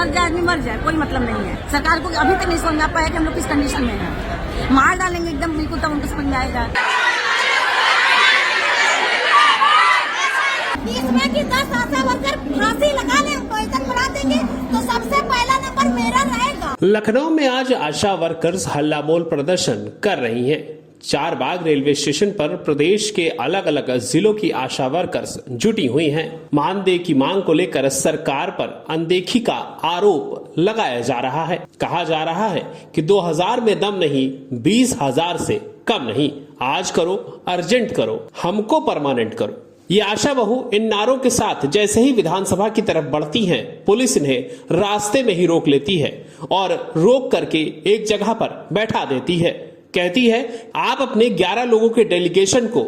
मर जाए आदमी मर जाए, कोई मतलब नहीं है। सरकार को अभी तक नहीं समझ आ पाया कि हम लोग किस कंडीशन में हैं। मार डालेंगे एकदम बिल्कुल, तब उनको समझ में आएगा। इसमें कि 10 आशा वर्कर फांसी लगा ले, पॉइजन बना देंगे तो सबसे पहला नंबर मेरा रहेगा। लखनऊ में आज आशा वर्कर्स हल्ला बोल प्रदर्शन कर रही हैं। चारबाग रेलवे स्टेशन पर प्रदेश के अलग अलग जिलों की आशा वर्कर्स जुटी हुई हैं। मानदेय की मांग को लेकर सरकार पर अनदेखी का आरोप लगाया जा रहा है। कहा जा रहा है कि 2000 में दम नहीं, 20,000 से कम नहीं। आज करो, अर्जेंट करो, हमको परमानेंट करो। ये आशा बहू इन नारों के साथ जैसे ही विधानसभा की तरफ बढ़ती हैं, पुलिस इन्हें रास्ते में ही रोक लेती है और रोक करके एक जगह पर बैठा देती है। कहती है आप अपने 11 लोगों के डेलीगेशन को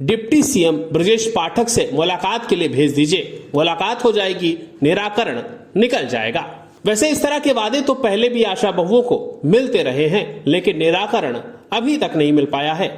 डिप्टी सीएम ब्रजेश पाठक से मुलाकात के लिए भेज दीजिए। मुलाकात हो जाएगी, निराकरण निकल जाएगा। वैसे इस तरह के वादे तो पहले भी आशा बहुओं को मिलते रहे हैं, लेकिन निराकरण अभी तक नहीं मिल पाया है।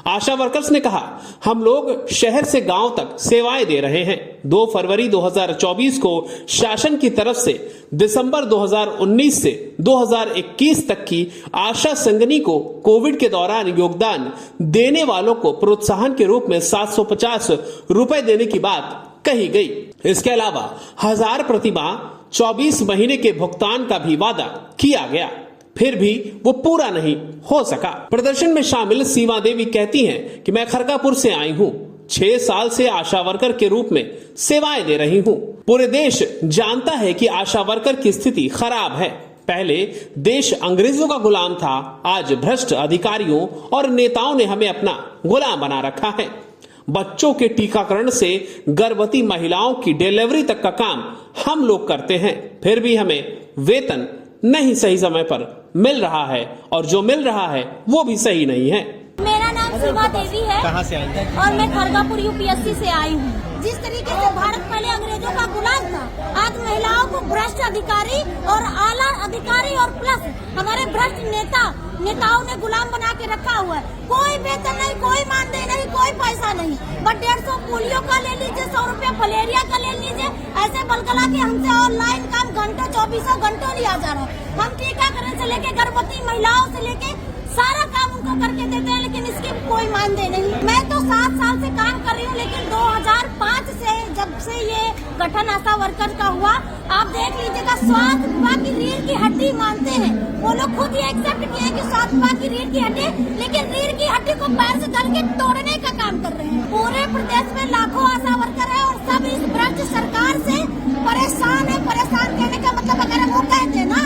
आशा वर्कर्स ने कहा हम लोग शहर से गांव तक सेवाएं दे रहे हैं। 2 फरवरी 2024 को शासन की तरफ से दिसंबर 2019 से 2021 तक की आशा संगनी को कोविड के दौरान योगदान देने वालों को प्रोत्साहन के रूप में 750 रुपए देने की बात कही गई। इसके अलावा 1000 प्रतिमाह 24 महीने के भुगतान का भी वादा किया गया, फिर भी वो पूरा नहीं हो सका। प्रदर्शन में शामिल सीमा देवी कहती हैं कि मैं खरगापुर से आई हूँ, 6 साल से आशा वर्कर के रूप में सेवाएं दे रही हूँ। पूरे देश जानता है कि आशा वर्कर की स्थिति खराब है। पहले देश अंग्रेजों का गुलाम था, आज भ्रष्ट अधिकारियों और नेताओं ने हमें अपना गुलाम बना रखा है। बच्चों के टीकाकरण से गर्भवती महिलाओं की डिलीवरी तक का काम हम लोग करते हैं, फिर भी हमें वेतन नहीं सही समय पर मिल रहा है और जो मिल रहा है वो भी सही नहीं है। मेरा नाम सीमा देवी है। कहाँ से आई हैं? और मैं खरगापुर यूपीएससी से आई हूँ। जिस तरीके से भारत पहले अंग्रेजों का गुलाम था, आज महिलाओं को भ्रष्ट अधिकारी और आला अधिकारी और प्लस हमारे भ्रष्ट नेताओं ने गुलाम बना के रखा हुआ है। कोई वेतन नहीं, कोई मानदेय नहीं, कोई पैसा नहीं। बस 150 पोलियो का ले लीजिए, 100 रुपया फलेरिया का ले लीजिए। ऐसे बलगला के हमसे ऑनलाइन काम घंटों 24 घंटों लिया जा रहा है। हम टीकाकरण से लेके गर्भवती महिलाओं से लेके सारा काम उनको करके देते हैं, लेकिन इसकी कोई मानदेय नहीं। मैं तो 7 साल से काम कर रही हूँ, लेकिन 2005 से जब से ये गठन आशा वर्कर का हुआ, आप देख लीजिएगा स्वास्थ्य विभाग की रीढ़ की हड्डी मानते हैं। वो लोग खुद ये एक्सेप्ट किए कि स्वास्थ्य विभाग की रीढ़ की हड्डी, लेकिन रीढ़ की हड्डी को पैर से धर के तोड़ने का काम कर रहे हैं। पूरे प्रदेश में लाखों आशा वर्कर है और सब इस भ्रष्ट सरकार से परेशान है। परेशान कहने का मतलब अगर वो कहते ना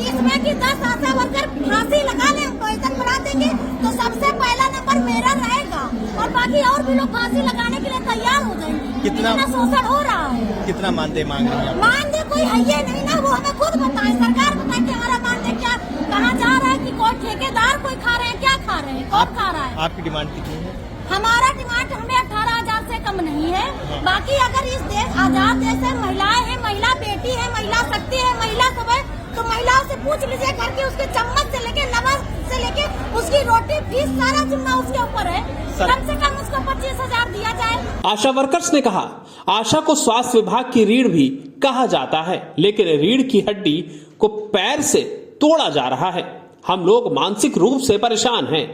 इसमें कि 10 आशा वर्कर फांसी लगा ले, पॉइजन बना देंगे तो सबसे पहला नंबर मेरा रहेगा और बाकी और भी लोग फांसी लगाने के लिए तैयार हो जाएंगे। कितना शोषण हो रहा है। कितना मानदेय मांग रही हैं? मानदेय कोई है ये नहीं ना, वो हमें खुद बताए। सरकार बताए कि हमारा मानदेय क्या कहाँ जा रहा है, कि कोई ठेकेदार कोई खा रहे हैं, क्या खा रहे हैं, कौन खा रहा है। आपकी डिमांड कितनी है? हमारा डिमांड हमें 18,000 से कम नहीं है। बाकी अगर इस देश आजाद देश है, महिलाएं हैं, महिला बेटी है, महिला शक्ति है, महिला सब है, तो महिलाओं से पूछ लीजिए घर की उसके चम्मच से लेके नमक से लेके उसकी रोटी फीस सारा जिम्मा उसके ऊपर है। कम से कम उसको 25,000 दिया जाए। आशा वर्कर्स ने कहा आशा को स्वास्थ्य विभाग की रीढ़ भी कहा जाता है, लेकिन रीढ़ की हड्डी को पैर से तोड़ा जा रहा है। हम लोग मानसिक रूप से परेशान हैं।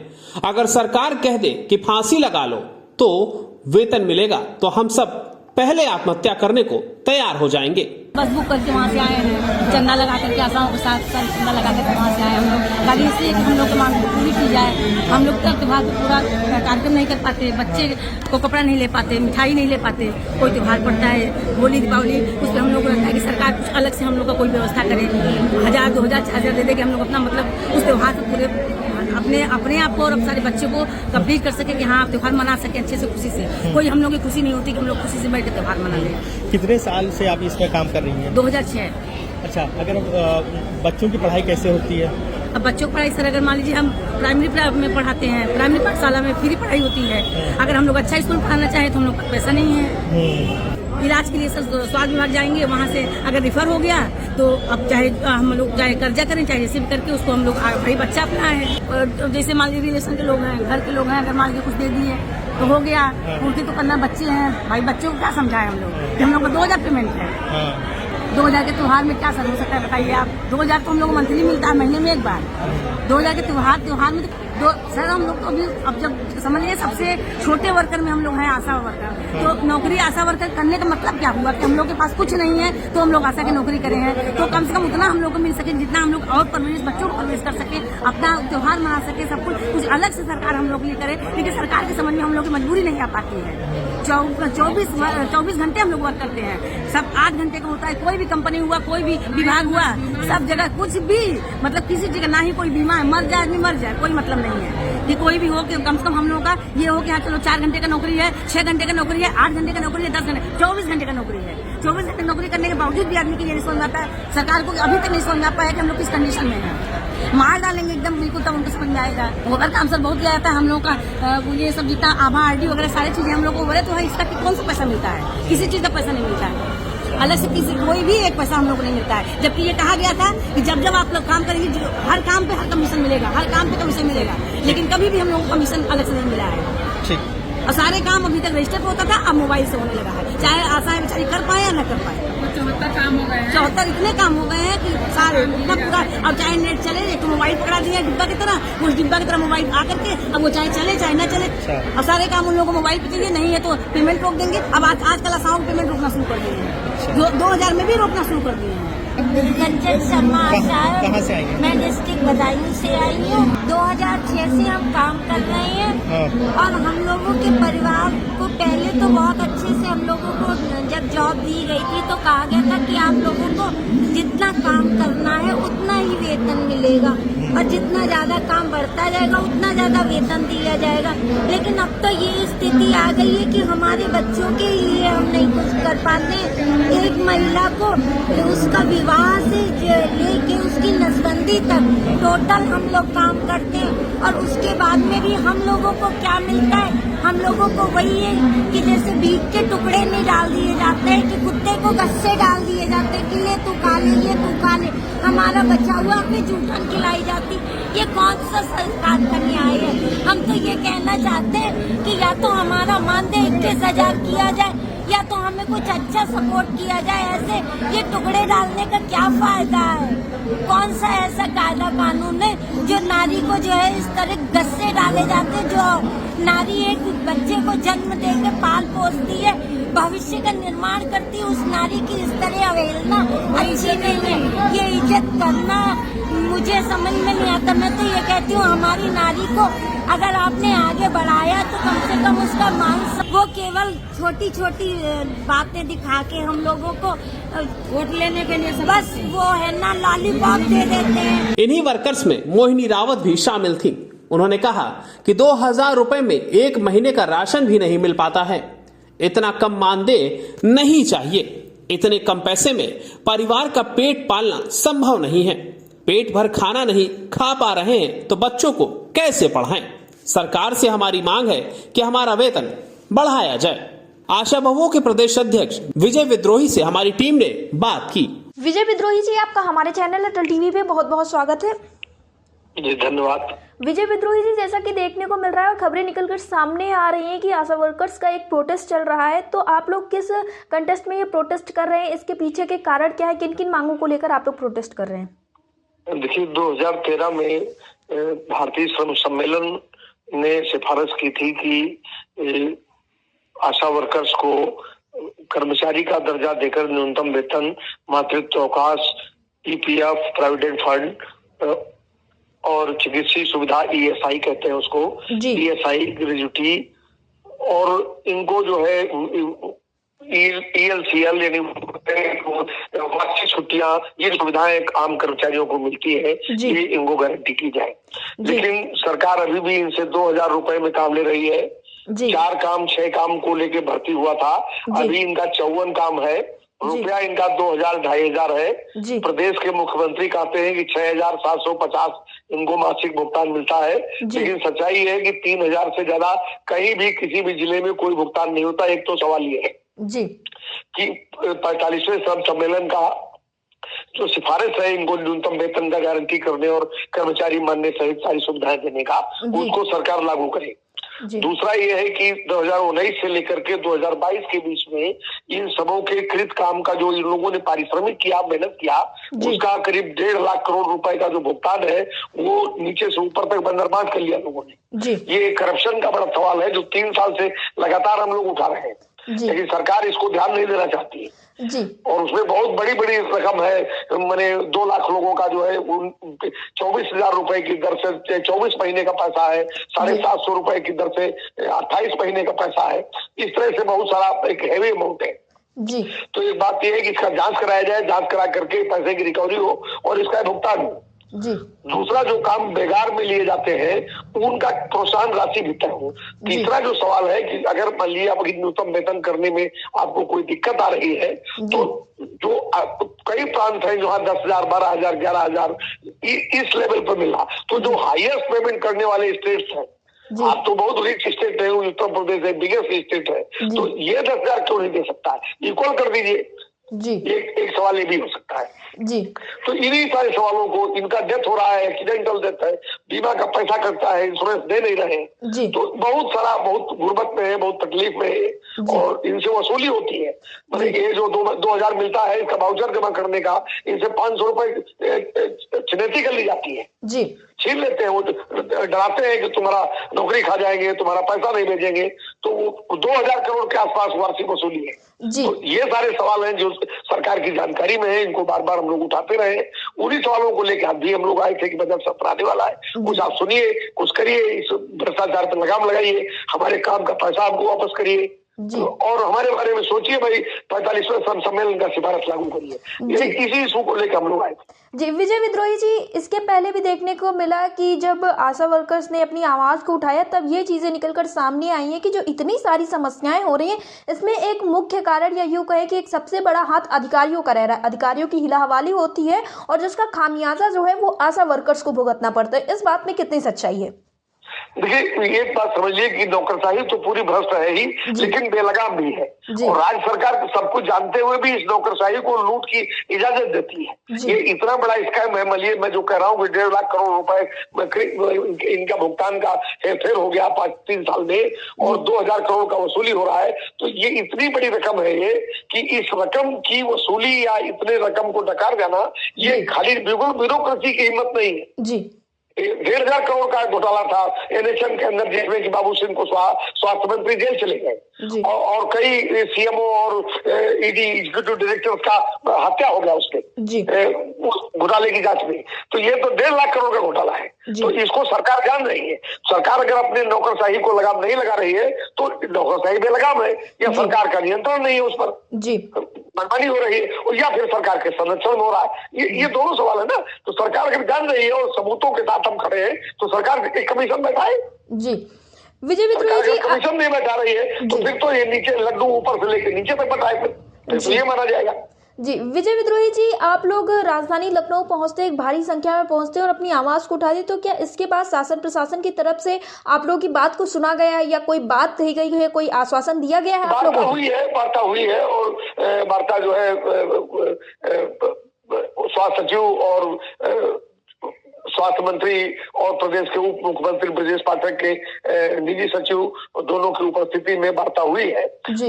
अगर सरकार कह दे कि फांसी लगा लो तो वेतन मिलेगा, तो हम सब पहले आत्महत्या करने को तैयार हो जाएंगे। बस बुक करके वहाँ से आए हैं, चंदा लगा करके आशाओं के साथ चंदा लगा करके वहाँ से आए हम लोग। गाड़ी इसलिए कि हम लोग की मांग पूरी की जाए। हम लोग का त्योहार पूरा कार्यक्रम नहीं कर पाते, बच्चे को कपड़ा नहीं ले पाते, मिठाई नहीं ले पाते। कोई त्योहार पड़ता है, होली दीपावली, उस पर हम लोग को लगता है कि सरकार कुछ अलग से हम लोग का कोई व्यवस्था करे, 1000 2000 4000 दे दे कि हम लोग अपना मतलब उस त्योहार को पूरे अपने आप को और सारे बच्चों को कंप्लीट कर सके कि हाँ आप त्योहार मना सके अच्छे से, खुशी से। कोई हम लोग की खुशी नहीं होती कि हम लोग खुशी से बैठ के त्योहार मना लें। कितने साल से आप इसमें काम कर रही हैं? 2006। अच्छा, अगर बच्चों की पढ़ाई कैसे होती है? अब बच्चों की पढ़ाई सर, अगर मान लीजिए हम प्राइमरी में पढ़ाते हैं, प्राइमरी पाठशाला में फ्री पढ़ाई होती है। अगर हम लोग अच्छा स्कूल पढ़ाना चाहें तो हम लोग पैसा नहीं है। इलाज के लिए सर स्वास्थ्य विभाग जाएंगे, वहाँ से अगर रिफर हो गया तो अब चाहे हम लोग चाहे कर्जा करें, चाहे जैसे भी करके उसको हम लोग, भाई बच्चा अपना है, और जैसे मान लीजिए रिलेशन के लोग हैं, घर के लोग हैं, अगर मान लीजिए कुछ दे दिए तो हो गया। पूर्ति तो करना, बच्चे हैं भाई, बच्चों को क्या समझाएं हम लोग कि हम लोग को 2000 पेमेंट है। 2000 के त्योहार में क्या सर हो सकता है बताइए आप। 2000 तो हम लोग मंथली मिलता है, महीने में एक बार। 2000 के त्योहार में तो सर हम लोग को अभी अब जब समझिए सबसे छोटे वर्कर में हम लोग हैं आशा वर्कर, तो नौकरी आशा वर्कर करने का मतलब क्या हुआ कि हम लोग के पास कुछ नहीं है तो हम लोग आशा की नौकरी करे हैं, तो कम से कम उतना हम लोग को मिल सके जितना हम लोग और परवरिश बच्चों को परवरिश कर सके, अपना त्योहार मना सके, सब कुछ अलग से सरकार हम लोग के लिए करे। लेकिन सरकार की समझ में हम लोग की मजबूरी नहीं आ पाती है। 24 घंटे हम लोग वर्क करते हैं, सब 8 घंटे का होता है। कोई भी कंपनी हुआ, कोई भी विभाग हुआ, सब जगह कुछ भी मतलब किसी चीज का ना ही कोई बीमा है, मर जाए नहीं मर जाए कोई मतलब नहीं है कि कोई भी हो कि कम से कम हम लोग का ये हो कि हाँ चलो 4 घंटे का नौकरी है, 6 घंटे का नौकरी है, 8 घंटे का नौकरी है, 10 घंटे 24 घंटे का नौकरी है। 24 घंटे नौकरी करने के बावजूद भी आदमी की ये नहीं समझ आता है, सरकार को अभी तक नहीं समझ आ पाया कि हम लोग किस कंडीशन में है। मार डालेंगे एकदम बिल्कुल तब उनको समझ में आएगा। ओवर काम सर बहुत किया जाता है हम लोग का, ये सब जितना आभा आरडी वगैरह सारी चीजें हम लोग को बोले तो है, इसका कौन सा पैसा मिलता है, किसी चीज का पैसा नहीं मिलता है अलग से, किसी कोई भी एक पैसा हम लोग को नहीं मिलता है। जबकि ये कहा गया था कि जब जब आप लोग काम करेंगे हर काम पे हर कमीशन मिलेगा, हर काम पे कमीशन मिलेगा, लेकिन कभी भी हम लोग को कमीशन अलग से नहीं मिला है। ठीक। और सारे काम अभी तक रजिस्टर पे होता था, अब मोबाइल से होने लगा है, चाहे आशाएं बेचारी कर पाए या न कर पाए। 74 काम हो गए हैं, 74 इतने काम हो गए हैं कि सारे इतना पूरा। अब चाहे नेट चले, एक मोबाइल पकड़ा दिया डिब्बा की तरह, उस डिब्बा की तरह मोबाइल आकर के अब वो चाहे चले चाहे न चले, अब सारे काम उन लोगों को मोबाइल पे चाहिए, नहीं है तो पेमेंट रोक देंगे। अब आजकल आशाओं को पेमेंट रोकना शुरू कर दिए हैं, 2000 में भी रोकना शुरू कर दिए हैं। कंचन शर्मा आशा है, कहाँ से आई हैं? मैं डिस्ट्रिक्ट बदायूं से आई हूँ। 2006 से हम काम कर रहे हैं और हम लोगों के परिवार को पहले तो बहुत अच्छे से हम लोगों को जब जॉब दी गई थी तो कहा गया था कि आप लोगों को जितना काम करना है उतना ही वेतन मिलेगा और जितना ज्यादा काम बढ़ता जाएगा उतना ज्यादा वेतन दिया जाएगा। लेकिन अब तो ये स्थिति आ गई है कि हमारे बच्चों के लिए हम नहीं कुछ कर पाते। एक महिला को उसका विवाह से लेके उसकी नसबंदी तक टोटल हम लोग काम करते हैं और उसके बाद में भी हम लोगों को क्या मिलता है, हम लोगों को वही है कि जैसे बीज के टुकड़े नहीं डाल दिए जाते हैं कि कुत्ते को गस्से डाल दिए जाते हैं कि ले तू खा ले, ये तू खा ले, हमारा बचा हुआ हमें जूठन खिलाई जाती। ये कौन सा सरकार का न्याय है। हम तो ये कहना चाहते हैं कि या तो हमारा मानदेय 21,000 किया जाए या तो हमें कुछ अच्छा सपोर्ट किया जाए। ऐसे ये टुकड़े डालने का क्या फायदा है, कौन सा ऐसा कायदा कानून है जो नारी को जो है इस तरह गस्से डाले जाते, जो नारी एक बच्चे को जन्म देकर पाल पोसती है, भविष्य का निर्माण करती है, उस नारी की इस तरह अवहेलना अच्छी नहीं है। ये इज्जत करना मुझे समझ में नहीं आता। मैं तो ये कहती हूँ हमारी नारी को अगर आपने आगे बढ़ाया तो कम से कम उसका मान, वो केवल छोटी छोटी बातें दिखा के हम लोगों को वोट लेने के लिए बस वो है ना लॉलीपॉप दे देते हैं। इन्हीं वर्कर्स में मोहिनी रावत भी शामिल थी। उन्होंने कहा कि 2000 रुपए में एक महीने का राशन भी नहीं मिल पाता है। इतना कम मानदेय नहीं चाहिए। इतने कम पैसे में परिवार का पेट पालना संभव नहीं है। पेट भर खाना नहीं खा पा रहे हैं तो बच्चों को कैसे पढ़ाएं। सरकार से हमारी मांग है कि हमारा वेतन बढ़ाया जाए। आशा बहुओं के प्रदेश अध्यक्ष विजय विद्रोही से हमारी टीम ने बात की। विजय विद्रोही जी, आपका हमारे चैनल अटल टीवी पे बहुत बहुत स्वागत है। जी धन्यवाद। विजय विद्रोही जी, जैसा कि देखने को मिल रहा है और खबरें निकलकर सामने आ रही हैं कि आशा वर्कर्स का एक प्रोटेस्ट चल रहा है, तो आप लोग किस कंटेस्ट में ये प्रोटेस्ट कर रहे हैं, इसके पीछे के कारण क्या है, किन किन मांगों को लेकर आप लोग प्रोटेस्ट कर रहे हैं? देखिए 2013 में भारतीय श्रम सम्मेलन ने सिफारिश की थी कि आशा वर्कर्स को कर्मचारी का दर्जा देकर न्यूनतम वेतन, मातृत्व अवकाश, ईपीएफ, प्रोविडेंट फंड और चिकित्सीय सुविधा ईएसआई कहते हैं उसको, ईएसआई ग्रेजुटी, और इनको जो है ईएलसीएल यानी वार्षिक छुट्टियां, ये सुविधाएं आम कर्मचारियों को मिलती है, ये इनको गारंटी की जाए। लेकिन सरकार अभी भी इनसे 2000 रुपए में काम ले रही है। 4 काम 6 काम को लेके भर्ती हुआ था, अभी इनका 54 काम है। रुपया इनका 2000-2500 है। प्रदेश के मुख्यमंत्री कहते हैं कि 6750 इनको मासिक भुगतान मिलता है, लेकिन सच्चाई है कि 3000 से ज्यादा कहीं भी किसी भी जिले में कोई भुगतान नहीं होता। एक तो सवाल ये है कि 45वें श्रम सम्मेलन का जो सिफारिश है इनको न्यूनतम वेतन का गारंटी करने और कर्मचारी मानने सहित सारी सुविधाएं देने का, उसको सरकार लागू करे। दूसरा ये है कि 2019 से लेकर के 2022 के बीच में इन सबों के कृत काम का जो इन लोगों ने पारिश्रमिक किया, मेहनत किया, उसका करीब 1.5 लाख करोड़ रुपए का जो भुगतान है वो नीचे से ऊपर तक बंदरबांट कर लिया लोगों ने। ये करप्शन का बड़ा सवाल है जो 3 साल से लगातार हम लोग उठा रहे हैं, लेकिन सरकार इसको ध्यान नहीं देना चाहती है। और उसमें बहुत बड़ी बड़ी रकम है, मैंने 2 लाख लोगों का जो है 24,000 रुपए की दर से 24 महीने का पैसा है, 750 रुपए की दर से 28 महीने का पैसा है। इस तरह से बहुत सारा एक हैवी अमाउंट है तो एक बात यह है कि इसका जांच कराया जाए, जांच करा करके पैसे की रिकवरी हो और इसका भुगतान हो। दूसरा जो काम बेगार में लिए जाते हैं उनका प्रोत्साहन राशि भी तय हो। तीसरा जो सवाल है कि अगर मान लिया आपकी न्यूनतम वेतन करने में आपको कोई दिक्कत आ रही है तो जो कई प्रांत है जहाँ 10,000, 12,000, 11,000 इस लेवल पर मिला, तो जो हाईएस्ट पेमेंट करने वाले स्टेट्स हैं, आप तो बहुत रिच स्टेट है, उत्तर प्रदेश है, बिगेस्ट स्टेट है, तो ये 10,000 क्यों नहीं दे सकता है? इक्वल कर दीजिए। एक सवाल ये भी हो सकता है। तो इन्हीं सारे सवालों को, इनका डेथ हो रहा है, एक्सीडेंटल डेथ है, बीमा का पैसा कटता है, इंश्योरेंस दे नहीं रहे, तो बहुत सारा, बहुत गुर्बत में है, बहुत तकलीफ में है और इनसे वसूली होती है। मतलब ये जो 2,000 मिलता है इसका वाउचर जमा करने का, इनसे 500 रुपए छिनैती कर ली जाती है, छीन लेते हैं। वो डराते हैं कि तुम्हारा नौकरी खा जाएंगे, तुम्हारा पैसा नहीं भेजेंगे, तो 2,000 करोड़ के आसपास वार्षिक वसूली है। तो ये सारे सवाल हैं जो सरकार की जानकारी में है, इनको बार बार हम लोग उठाते रहे। उन्हीं सवालों को लेकर अभी हम लोग आए थे कि बजट सत्र आने वाला है, कुछ आप सुनिए, कुछ करिए, इस भ्रष्टाचार पर लगाम लगाइए, हमारे काम का पैसा हमको वापस करिए और हमारे बारे में सोचिए भाई, 45वें सम्मेलन का सिफारिश लागू करिए। इसी इशू को लेकर हम लोग आए थे। विजय विद्रोही जी, इसके पहले भी देखने को मिला कि जब आशा वर्कर्स ने अपनी आवाज को उठाया तब ये चीजें निकलकर सामने आई हैं कि जो इतनी सारी समस्याएं हो रही हैं, इसमें एक मुख्य कारण या यूं कहे कि एक सबसे बड़ा हाथ अधिकारियों का रह रहा है। अधिकारियों की हिलाहवाली होती है और जिसका खामियाजा जो है वो आशा वर्कर्स को भुगतना पड़ता है। इस बात में कितनी सच्चाई है? देखिए, एक बात समझिए कि नौकरशाही तो पूरी भ्रष्ट है ही, लेकिन बेलगाम भी है और राज्य सरकार सब कुछ जानते हुए भी इस नौकरशाही को लूट की इजाजत देती है। ये इतना बड़ा स्कैम है। मैं जो कह रहा हूँ 1.5 लाख करोड़ रुपए इनका भुगतान का हेरफेर हो गया 3 साल में और 2,000 करोड़ का वसूली हो रहा है, तो ये इतनी बड़ी रकम है ये कि इस रकम की वसूली या इतने रकम को डकार जाना, ये खाली बिल्कुल ब्यूरोक्रेसी की हिम्मत नहीं है। 1,500 करोड़ का घोटाला था एनएचएम के अंदर, जिसमें कि बाबू सिंह को स्वास्थ्य मंत्री जेल चले गए और कई सीएमओ और ईडी एग्जीक्यूटिव डायरेक्टर का हत्या हो गया उसके घोटाले की जांच में। तो ये तो 1.5 लाख करोड़ का घोटाला है। तो इसको सरकार जान रही है। सरकार अगर अपने नौकरशाही को लगाम नहीं लगा रही है तो नौकरशाही में लगाम है या सरकार का नियंत्रण नहीं है उस पर, मनमानी हो रही है या फिर सरकार के संरक्षण हो रहा है। ये दोनों सवाल है ना। तो सरकार अगर जान रही है और सबूतों के साथ हम खड़े हैं तो सरकार एक कमीशन बैठाए। विजय विद्रोही जी, कमीशन नहीं बैठा रही है तो फिर तो ये नीचे लड्डू ऊपर से लेकर नीचे तक बैठाए, फिर तो ये माना जाएगा। विजय विद्रोही जी, आप लोग राजधानी लखनऊ पहुंचते, एक भारी संख्या में पहुंचते और अपनी आवाज को उठाते, तो क्या इसके बाद शासन प्रशासन की तरफ से आप लोगों की बात को सुना गया है या कोई बात कही गई है, कोई आश्वासन दिया गया है आप लोगों को? वार्ता हुई है और वार्ता जो है स्वास्थ्य सचिव और स्वास्थ्य मंत्री और प्रदेश के उप मुख्यमंत्री ब्रजेश पाठक के निजी सचिव दोनों की उपस्थिति में वार्ता हुई है।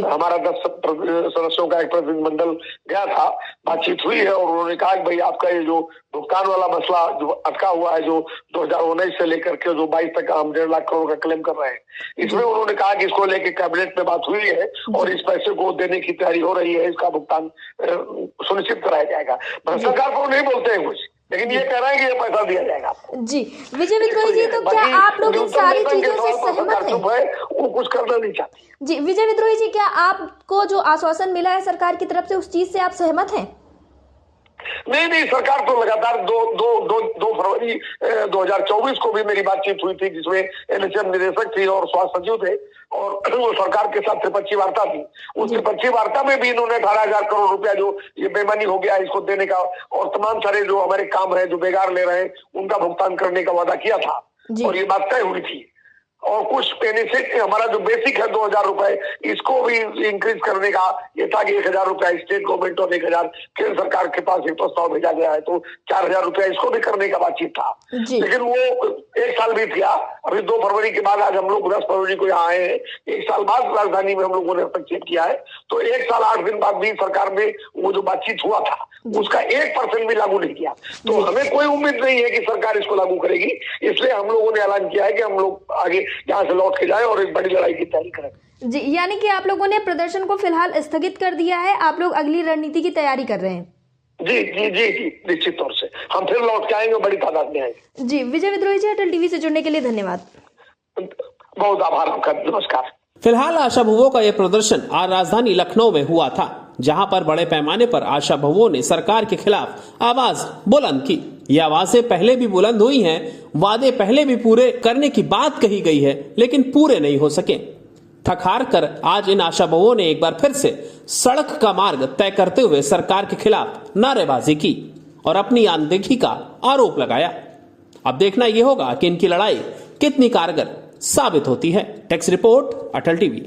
हमारा 10 सदस्यों का एक प्रतिनिधिमंडल गया था, बातचीत हुई है और उन्होंने कहा कि भाई आपका ये जो भुगतान वाला मसला जो अटका हुआ है, जो 2019 से लेकर के जो 22 तक हम 1.5 लाख करोड़ का क्लेम कर रहे हैं, इसमें उन्होंने कहा कि इसको लेकर कैबिनेट में बात हुई है और इस पैसे को देने की तैयारी हो रही है, इसका भुगतान सुनिश्चित कराया जाएगा। सरकार को नहीं बोलते हैं कुछ, लेकिन ये कह रहे हैं कि ये पैसा दिया जाएगा। विजय विद्रोही जी, तो क्या आप लोग इन सारी चीजों से सहमत हैं? वो कुछ करना नहीं चाहती। विजय विद्रोही जी, क्या आपको जो आश्वासन मिला है सरकार की तरफ से उस चीज से आप सहमत हैं? नहीं, सरकार तो लगातार 2 फरवरी 2024 को भी मेरी बातचीत हुई थी, जिसमें एनएचएम निदेशक थी और स्वास्थ्य सचिव थे और वो सरकार के साथ त्रिपक्षीय वार्ता थी। उस त्रिपक्षीय वार्ता में भी इन्होंने 18,000 करोड़ रुपया जो ये बेईमानी हो गया इसको देने का और तमाम सारे जो हमारे काम है जो बेगार ले रहे हैं उनका भुगतान करने का वादा किया था और ये बात तय हुई थी। और कुछ बेनिफिट हमारा जो बेसिक है 2,000 रुपए, इसको भी इंक्रीज करने का ये था कि 1,000 रुपया स्टेट गवर्नमेंट और 1,000 केंद्र सरकार के पास एक प्रस्ताव भेजा गया है, तो 4,000 रुपया इसको भी करने का बातचीत था। लेकिन वो 1 साल बीत गया। अभी 2 फरवरी के बाद आज हम लोग 10 फरवरी को यहाँ आए हैं, 1 साल बाद राजधानी में हम लोगों ने हस्तक्षेप किया है। तो 1 साल 8 दिन बाद भी सरकार में वो जो बातचीत हुआ था उसका 1% भी लागू नहीं किया। तो हमें कोई उम्मीद नहीं है कि सरकार इसको लागू करेगी, इसलिए हम लोगों ने ऐलान किया है कि हम लोग आगे यहाँ से लौट के जाए और एक बड़ी लड़ाई की तैयारी करें। जी, यानी कि आप लोगों ने प्रदर्शन को फिलहाल स्थगित कर दिया है, आप लोग अगली रणनीति की तैयारी कर रहे हैं। जी जी जी जी निश्चित तौर से हम फिर लौट के आएंगे, बड़ी तादाद में आएंगे। जी, विजय विद्रोही जी, अटल टीवी से जुड़ने के लिए धन्यवाद। बहुत आभार आपका, नमस्कार। फिलहाल आशा बहुओं का यह प्रदर्शन आज राजधानी लखनऊ में हुआ था, जहां पर बड़े पैमाने पर आशा बहुओं ने सरकार के खिलाफ आवाज बुलंद की। ये आवाजें पहले भी बुलंद हुई हैं, वादे पहले भी पूरे करने की बात कही गई है, लेकिन पूरे नहीं हो सके। थक हार कर आज इन आशा बहुओं ने एक बार फिर से सड़क का मार्ग तय करते हुए सरकार के खिलाफ नारेबाजी की और अपनी अनदेखी का आरोप लगाया। अब देखना यह होगा कि इनकी लड़ाई कितनी कारगर साबित होती है। टेक्स्ट रिपोर्ट, अटल टीवी।